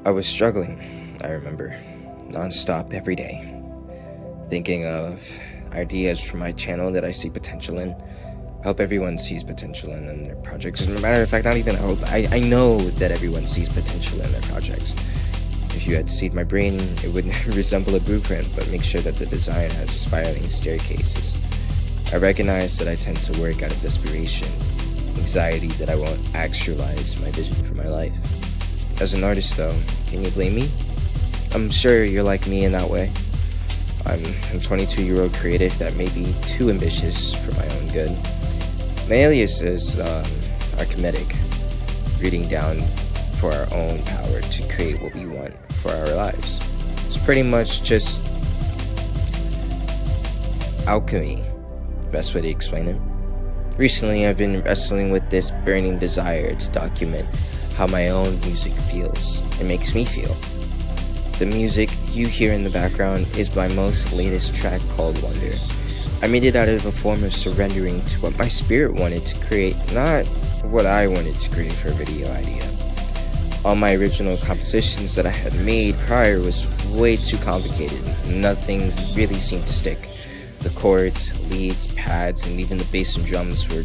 I was struggling, I remember, nonstop every day, thinking of ideas for my channel that I see potential in. I hope everyone sees potential in their projects. As a matter of fact, not even hope, I know that everyone sees potential in their projects. If you had seen my brain, it would resemble a blueprint, but make sure that the design has spiraling staircases. I recognize that I tend to work out of desperation, anxiety that I won't actualize my vision for my life. As an artist though, can you blame me? I'm sure you're like me in that way. I'm a 22-year-old creative that may be too ambitious for my own good. My alias is Archimetic, reading down for our own power to create what we want for our lives. It's pretty much just alchemy, the best way to explain it. Recently, I've been wrestling with this burning desire to document how my own music feels. It makes me feel. The music you hear in the background is my most latest track called Wonder. I made it out of a form of surrendering to what my spirit wanted to create, not what I wanted to create for a video idea. All my original compositions that I had made prior was way too complicated. Nothing really seemed to stick. The chords, leads, pads, and even the bass and drums were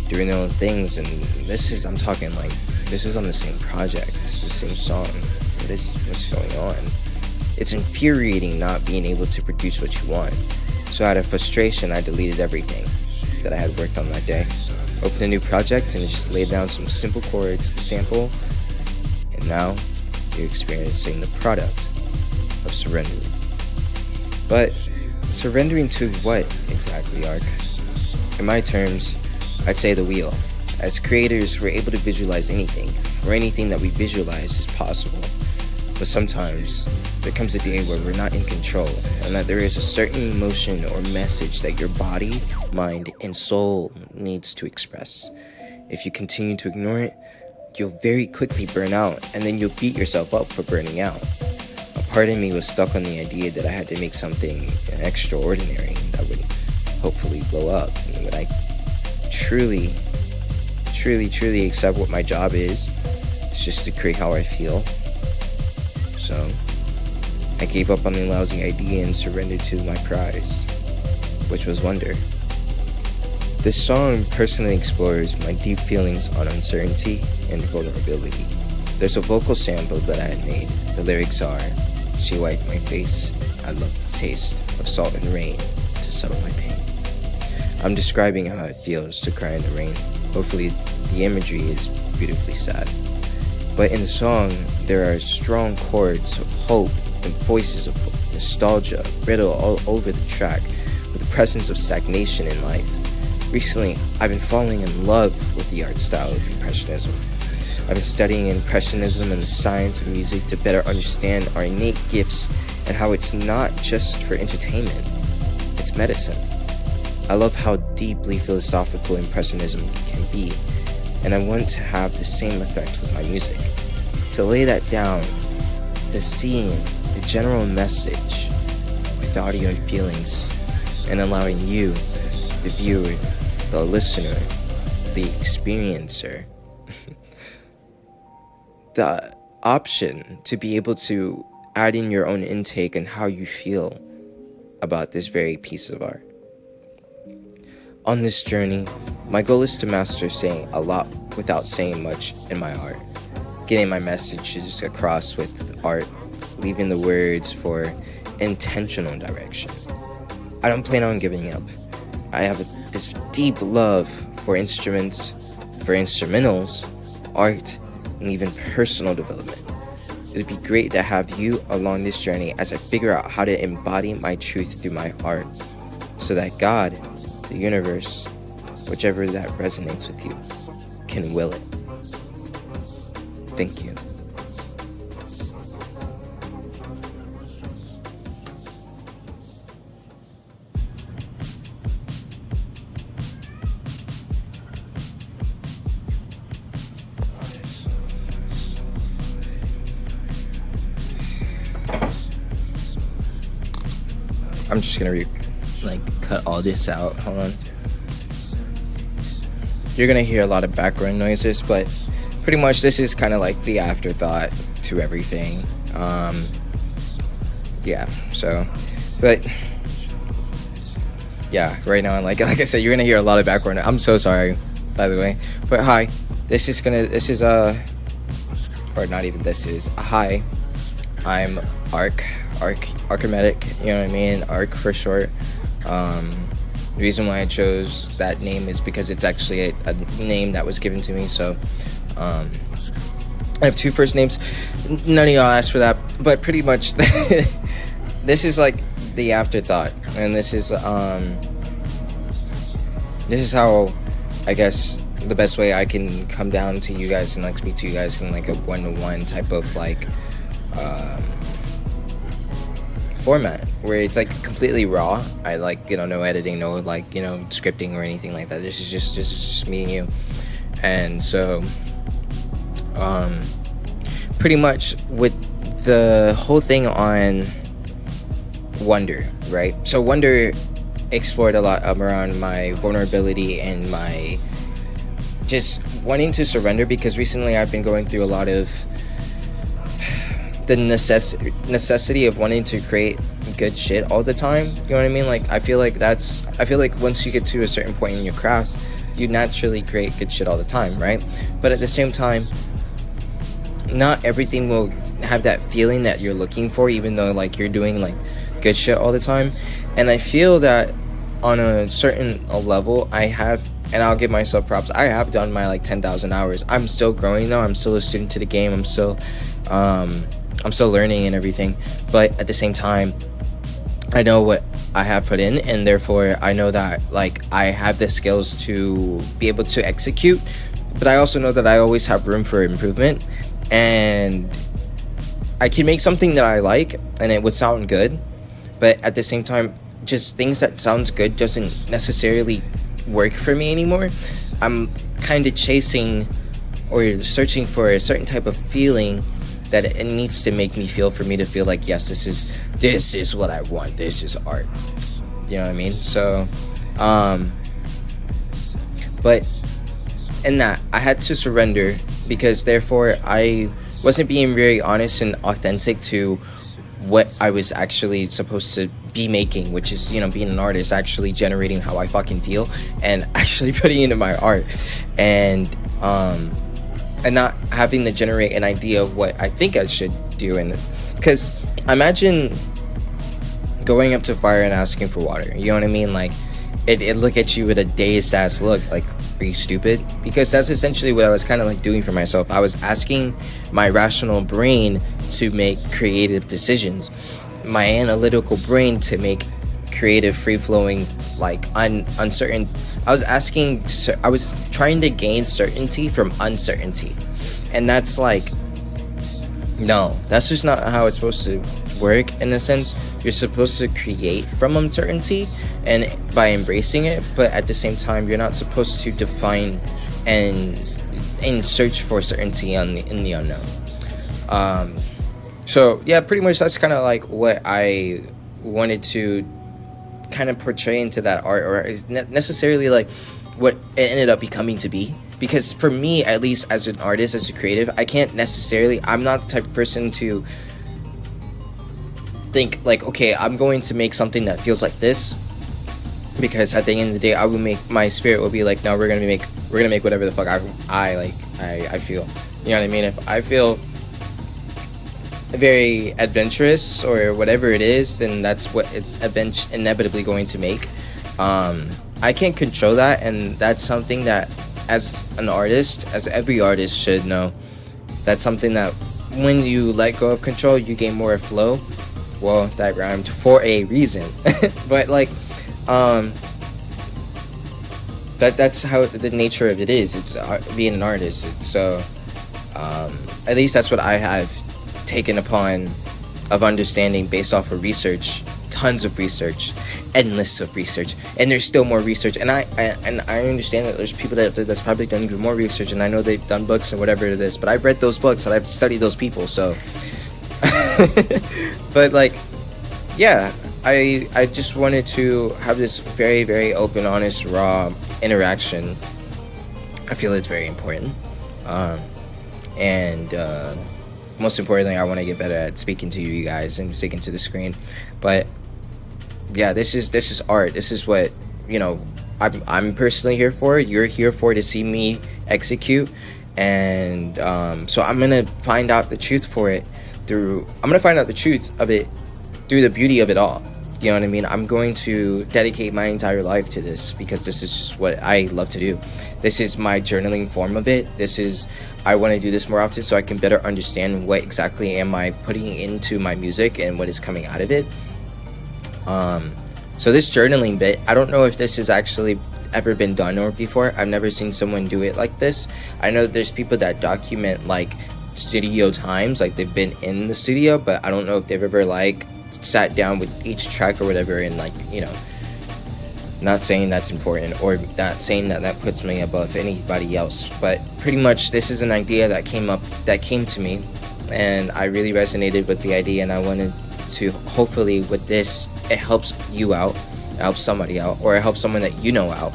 doing their own things, and this is on the same project, this is the same song. What's going on? It's infuriating not being able to produce what you want. So out of frustration, I deleted everything that I had worked on that day. Opened a new project and just laid down some simple chords to sample, and now you're experiencing the product of surrendering. But surrendering to what exactly, Ark? In my terms, I'd say the wheel. As creators, we're able to visualize anything, or anything that we visualize is possible. But sometimes, there comes a day where we're not in control, and that there is a certain emotion or message that your body, mind, and soul needs to express. If you continue to ignore it, you'll very quickly burn out, and then you'll beat yourself up for burning out. A part of me was stuck on the idea that I had to make something extraordinary that would hopefully blow up. And when I truly accept what my job is, it's just to create how I feel. So I gave up on the lousy idea and surrendered to my prize, which was wonder. This song personally explores my deep feelings on uncertainty and vulnerability. There's a vocal sample that I had made. The lyrics are, "She wiped my face, I love the taste of salt and rain to settle my pain." I'm describing how it feels to cry in the rain. Hopefully the imagery is beautifully sad. But in the song, there are strong chords of hope and voices of nostalgia riddled all over the track with the presence of stagnation in life. Recently, I've been falling in love with the art style of Impressionism. I've been studying Impressionism and the science of music to better understand our innate gifts and how it's not just for entertainment, it's medicine. I love how deeply philosophical Impressionism can be, and I want to have the same effect with my music. To lay that down, the scene, the general message, with audio and feelings, and allowing you, the viewer, the listener, the experiencer, the option to be able to add in your own intake and how you feel about this very piece of art. On this journey, my goal is to master saying a lot without saying much in my art, getting my messages across with art, leaving the words for intentional direction. I don't plan on giving up. I have this deep love for instruments, for instrumentals, art, and even personal development. It'd be great to have you along this journey as I figure out how to embody my truth through my art, so that God, the universe, whichever that resonates with you, can will it. Thank you. I'm just gonna cut all this out. Hold on. You're gonna hear a lot of background noises, but pretty much this is kind of like the afterthought to everything. Yeah, so, but yeah, right now, like I said, you're gonna hear a lot of background. I'm so sorry, by the way. But hi, or not even this is hi. I'm Archimedic. You know what I mean? Arc for short. The reason why I chose that name is because it's actually a name that was given to me. So, I have 2 first names. None of y'all asked for that, but pretty much, this is like the afterthought, and this is how, I guess, the best way I can come down to you guys and like speak to you guys in like a one-to-one type of like format where it's like completely raw. I like, no editing, no like, scripting or anything like that. This is just me and you. And so pretty much with the whole thing on Wonder, right? So Wonder explored a lot around my vulnerability and my just wanting to surrender, because recently I've been going through a lot of the necessity of wanting to create good shit all the time. You know what I mean? Like, I feel like once you get to a certain point in your craft, you naturally create good shit all the time, right? But at the same time, not everything will have that feeling that you're looking for, even though like you're doing like good shit all the time. And I feel that on a certain level, I have, and I'll give myself props, I have done my like 10,000 hours. I'm still growing though. I'm still a student to the game. I'm still learning and everything. But at the same time, I know what I have put in, and therefore I know that like I have the skills to be able to execute. But I also know that I always have room for improvement, and I can make something that I like and it would sound good, but at the same time, just things that sounds good doesn't necessarily work for me anymore. I'm kind of chasing or searching for a certain type of feeling that it needs to make me feel, for me to feel like, yes, this is what I want. This is art. You know what I mean? So, but in that, I had to surrender, because therefore I wasn't being very honest and authentic to what I was actually supposed to be making, which is, being an artist, actually generating how I fucking feel and actually putting into my art, and not having to generate an idea of what I think I should do. And because imagine going up to fire and asking for water, you know what I mean? Like, it look at you with a dazed ass look, like, are you stupid? Because that's essentially what I was kind of like doing for myself. I was asking my rational brain to make creative decisions, my analytical brain to make creative, free-flowing, like uncertain. I was trying to gain certainty from uncertainty, and that's like, no, that's just not how it's supposed to work. In a sense, you're supposed to create from uncertainty and by embracing it, but at the same time, you're not supposed to define and search for certainty in the unknown. So yeah, pretty much that's kind of like what I wanted to kind of portray into that art, or is necessarily like what it ended up becoming to be. Because for me, at least as an artist, as a creative, I'm not the type of person to think like, okay, I'm going to make something that feels like this, because at the end of the day, my spirit will be like, no, we're gonna make whatever the fuck I feel. You know what I mean? If I feel very adventurous or whatever it is, then that's what it's inevitably going to make. I can't control that, and that's something that, as an artist, as every artist should know, that's something that when you let go of control, you gain more flow. Well, that rhymed for a reason. But like, that's how the nature of it is. It's being an artist. So at least that's what I have taken upon of understanding based off of research, tons of research, endless of research, and there's still more research. And I understand that there's people that's probably done even more research, and I know they've done books and whatever it is, but I've read those books and I've studied those people. So but like, yeah, I just wanted to have this very, very open, honest, raw interaction. I feel it's very important. and most importantly, I want to get better at speaking to you guys and speaking to the screen. But yeah, this is art. This is what, you know, I'm personally here for. You're here for to see me execute, and so I'm gonna find out the truth for it through. I'm gonna find out the truth of it through the beauty of it all. You know what I mean? I'm going to dedicate my entire life to this because this is just what I love to do. This is my journaling form of it. I want to do this more often so I can better understand what exactly am I putting into my music and what is coming out of it. So this journaling bit, I don't know if this has actually ever been done or before. I've never seen someone do it like this. I know there's people that document like studio times, like they've been in the studio, but I don't know if they've ever like sat down with each track or whatever, and like, you know, not saying that's important or not saying that puts me above anybody else, but pretty much this is an idea that came to me, and I really resonated with the idea, and I wanted to, hopefully with this, it helps you out, it helps somebody out, or it helps someone that you know out,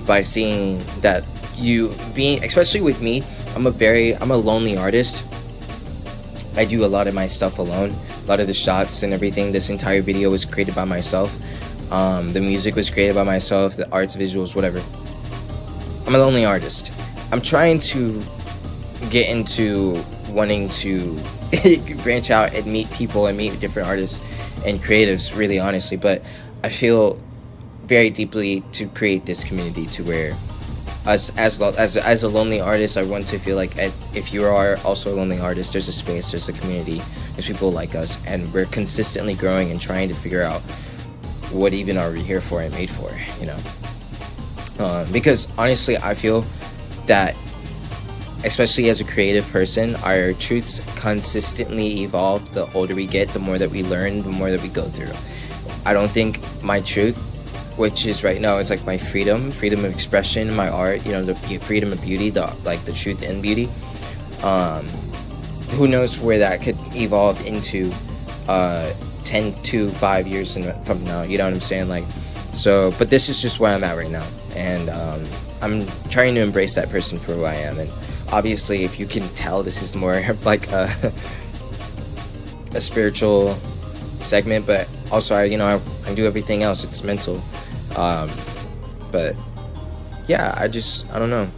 by seeing that you being, especially with me, I'm a lonely artist. I do a lot of my stuff alone. A lot of the shots and everything, this entire video was created by myself. The music was created by myself, the arts, visuals, whatever. I'm a lonely artist. I'm trying to get into wanting to branch out and meet people and meet different artists and creatives, really honestly, but I feel very deeply to create this community to where as a lonely artist, I want to feel like if you are also a lonely artist, there's a space, there's a community, there's people like us, and we're consistently growing and trying to figure out what even are we here for and made for, you know. Because honestly, I feel that, especially as a creative person, our truths consistently evolve. The older we get, the more that we learn, the more that we go through. I don't think my truth, which is right now, is like my freedom of expression, my art, you know, the freedom of beauty, the truth in beauty. Who knows where that could evolve into 10 to 5 years from now, you know what I'm saying? Like, so, but this is just where I'm at right now, and I'm trying to embrace that person for who I am. And obviously, if you can tell, this is more of like a spiritual segment, but also I do everything else. It's mental. But yeah, I don't know.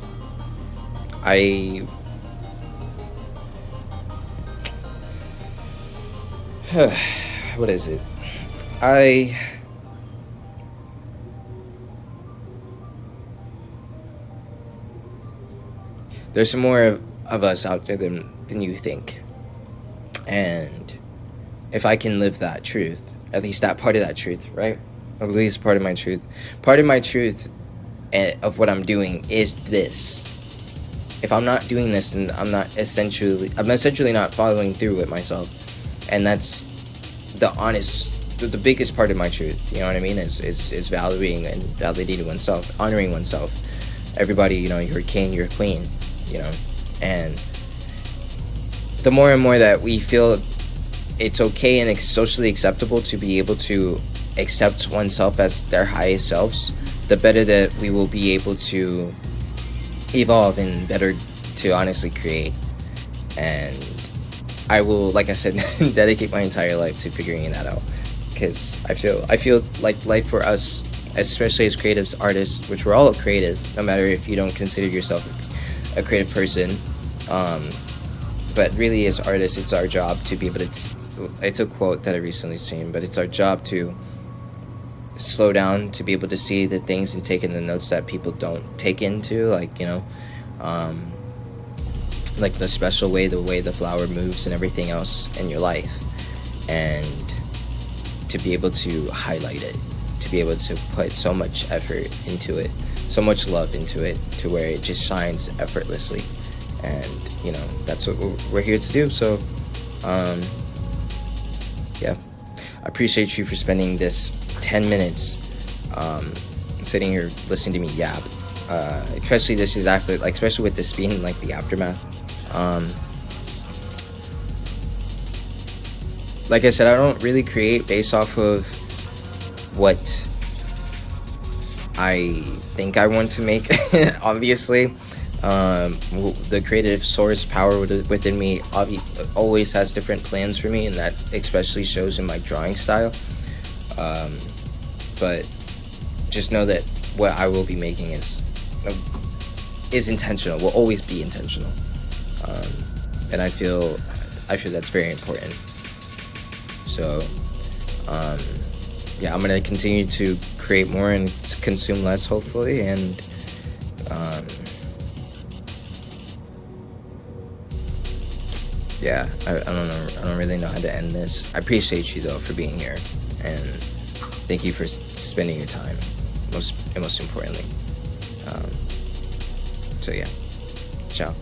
What is it? There's some more of us out there than you think. And if I can live that truth, at least that part of that truth, right? At least part of my truth. Part of my truth of what I'm doing is this. If I'm not doing this, then I'm essentially not following through with myself. And that's the biggest part of my truth, you know what I mean, is valuing and validating oneself, honoring oneself. Everybody, you know, you're a king, you're a queen, you know. And the more and more that we feel it's okay and it's socially acceptable to be able to accept oneself as their highest selves, the better that we will be able to evolve and better to honestly create. And I will, like I said, dedicate my entire life to figuring that out, because I feel like life for us, especially as creatives, artists, which we're all creative, no matter if you don't consider yourself a creative person, but really as artists, it's our job to be able to, it's a quote that I recently seen, but it's our job to slow down, to be able to see the things and take in the notes that people don't take into, like, you know, like the special way, the way the flower moves and everything else in your life, and to be able to highlight it, to be able to put so much effort into it, so much love into it, to where it just shines effortlessly. And you know, that's what we're here to do. So yeah, I appreciate you for spending this 10 minutes sitting here listening to me yap, especially this is after, like, especially with this being like the aftermath. Like I said, I don't really create based off of what I think I want to make. Obviously, The creative source power within me always has different plans for me, and that especially shows in my drawing style. But just know that what I will be making is intentional. Will always be intentional, and I feel that's very important. So, yeah, I'm gonna continue to create more and consume less, hopefully, and yeah, I don't know. I don't really know how to end this. I appreciate you though for being here, and thank you for spending your time. Most importantly. So yeah, ciao.